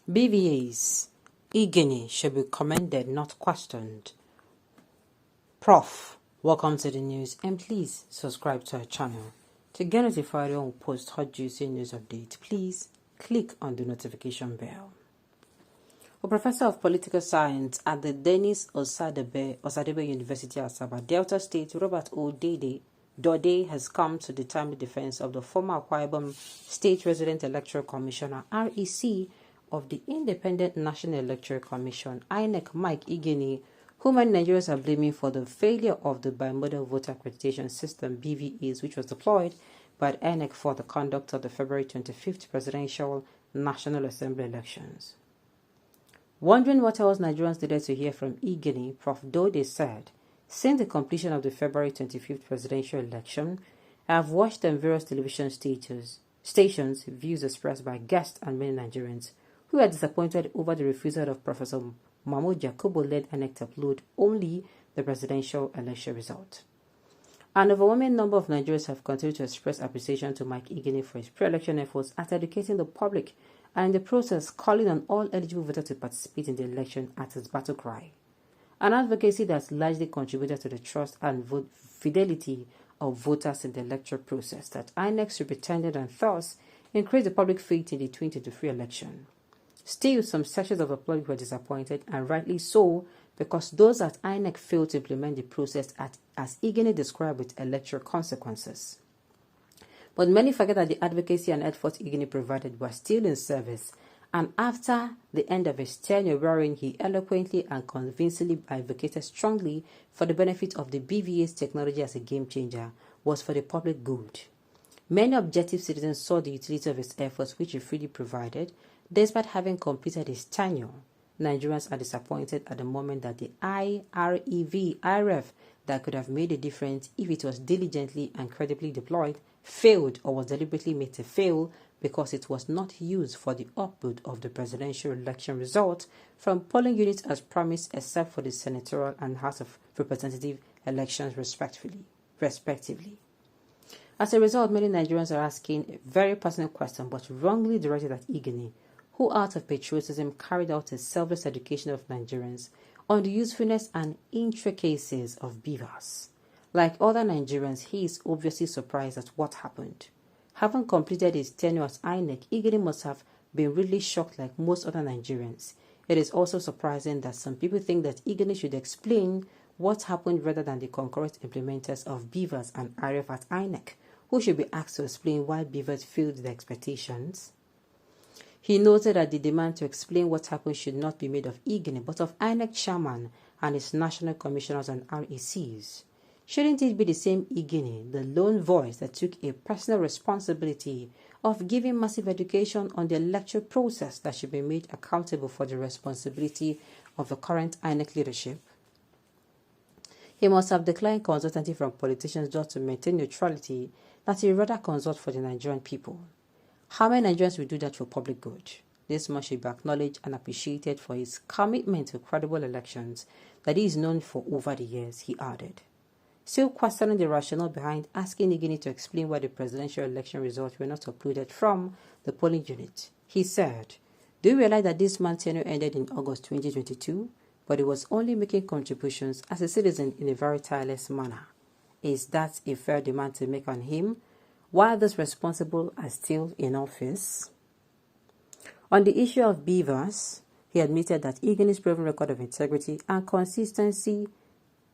Bvas, Igini should be commended, not questioned. Prof, welcome to the news, and please subscribe to our channel. To get notified when we post hot juicy news updates, please click on the notification bell. A professor of political science at the Dennis Osadebe University Asaba, Delta State, Robert O. Dode has come to the timely defense of the former Akwa Ibom State Resident Electoral Commissioner (REC) of the Independent National Electoral Commission (INEC) Mike Igini, whom many Nigerians are blaming for the failure of the bimodal voter accreditation system (BVAs), which was deployed by the INEC for the conduct of the February 25th presidential National Assembly elections. Wondering what else Nigerians needed to hear from Igini, Prof. Dode said, "Since the completion of the February 25th presidential election, I have watched on various television stations views expressed by guests and many Nigerians who are disappointed over the refusal of Professor Mahmoud Yakubu-led INEC to upload only the presidential election result. An overwhelming number of Nigerians have continued to express appreciation to Mike Igini for his pre-election efforts at educating the public and in the process calling on all eligible voters to participate in the election at his battle cry. An advocacy that largely contributed to the trust and fidelity of voters in the electoral process that INEC superintended and thus increased the public faith in the 2023 election. Still, some sections of the public were disappointed, and rightly so, because those at INEC failed to implement the process as Igini described with electoral consequences. But many forget that the advocacy and effort Igini provided were still in service, and after the end of his tenure, wherein he eloquently and convincingly advocated strongly for the benefit of the BVA's technology as a game changer, was for the public good. Many objective citizens saw the utility of his efforts, which he freely provided. Despite having completed his tenure, Nigerians are disappointed at the moment that the IREV that could have made a difference if it was diligently and credibly deployed failed or was deliberately made to fail because it was not used for the upload of the presidential election result from polling units as promised, except for the senatorial and House of Representative elections respectively. As a result, many Nigerians are asking a very personal question, but wrongly directed at Igini, who out of patriotism carried out a selfless education of Nigerians on the usefulness and intricacies of Bvas. Like other Nigerians, he is obviously surprised at what happened. Having completed his tenure as INEC, Igini must have been really shocked like most other Nigerians. It is also surprising that some people think that Igini should explain what happened rather than the concurrent implementers of Bvas and IREF at INEC, who should be asked to explain why Bvas failed the expectations. He noted that the demand to explain what happened should not be made of Igini, but of INEC chairman and his national commissioners and RECs. Shouldn't it be the same Igini, the lone voice that took a personal responsibility of giving massive education on the electoral process, that should be made accountable for the responsibility of the current INEC leadership? He must have declined consultancy from politicians just to maintain neutrality, that he rather consult for the Nigerian people. How many Nigerians will do that for public good? This man should be acknowledged and appreciated for his commitment to credible elections that he is known for over the years, he added. Still questioning the rationale behind asking Igini to explain why the presidential election results were not uploaded from the polling unit, he said, "Do you realize that this man's tenure ended in August 2022, but he was only making contributions as a citizen in a very tireless manner? Is that a fair demand to make on him, while those responsible are still in office?" On the issue of Bvas, he admitted that Igini's proven record of integrity and consistency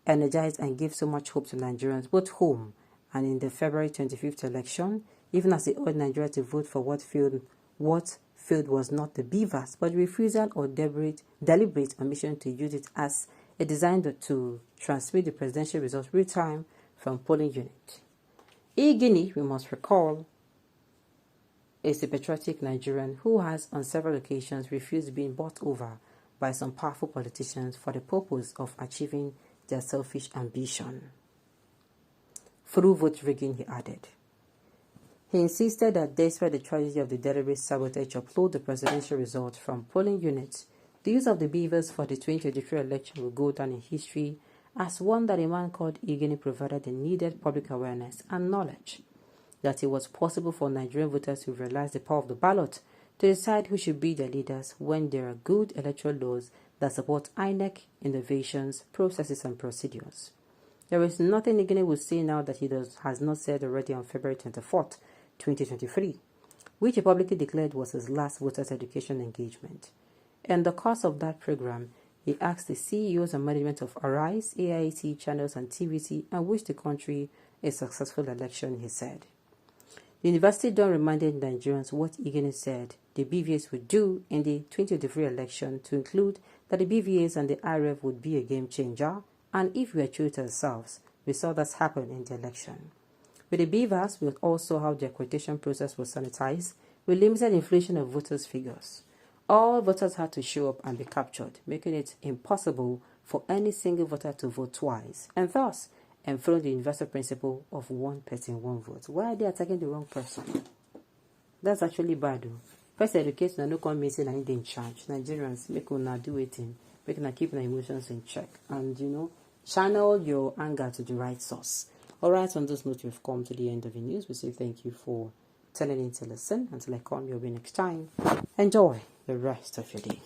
energized and gave so much hope to Nigerians, both home and in the February 25th election, even as they urged Nigeria to vote for what failed was not the Bvas, but the refusal or deliberate omission to use it as a design to transmit the presidential results real time from polling unit. Igini, we must recall, is a patriotic Nigerian who has on several occasions refused being bought over by some powerful politicians for the purpose of achieving their selfish ambition. Through vote rigging, he added. He insisted that despite the tragedy of the deliberate sabotage to upload the presidential results from polling units, the use of the Bvas for the 2023 election will go down in history as one that a man called Igini provided the needed public awareness and knowledge that it was possible for Nigerian voters to realize the power of the ballot to decide who should be their leaders when there are good electoral laws that support INEC innovations, processes, and procedures. There is nothing Igini will say now that he has not said already on February 24th, 2023, which he publicly declared was his last voters' education engagement. In the course of that program, he asked the CEOs and management of Arise, AIT channels, and TVC and wished the country a successful election, he said. The university then reminded Nigerians what Igini said the Bvas would do in the 2023 election, to include that the Bvas and the IREF would be a game changer, and if we are true to ourselves, we saw this happen in the election. With the Bvas, we also how the accreditation process was sanitized, with limited inflation of voters' figures. All voters had to show up and be captured, making it impossible for any single voter to vote twice, and thus enthrone the universal principle of one person, one vote. Why are they attacking the wrong person? That's actually bad. First education, no come missing and in charge. Nigerians, make una do it in, make una keep their emotions in check, and channel your anger to the right source. Alright, on this note, we've come to the end of the news. We say thank you for turning in to listen. Until I come your way next time, enjoy the rest of your day.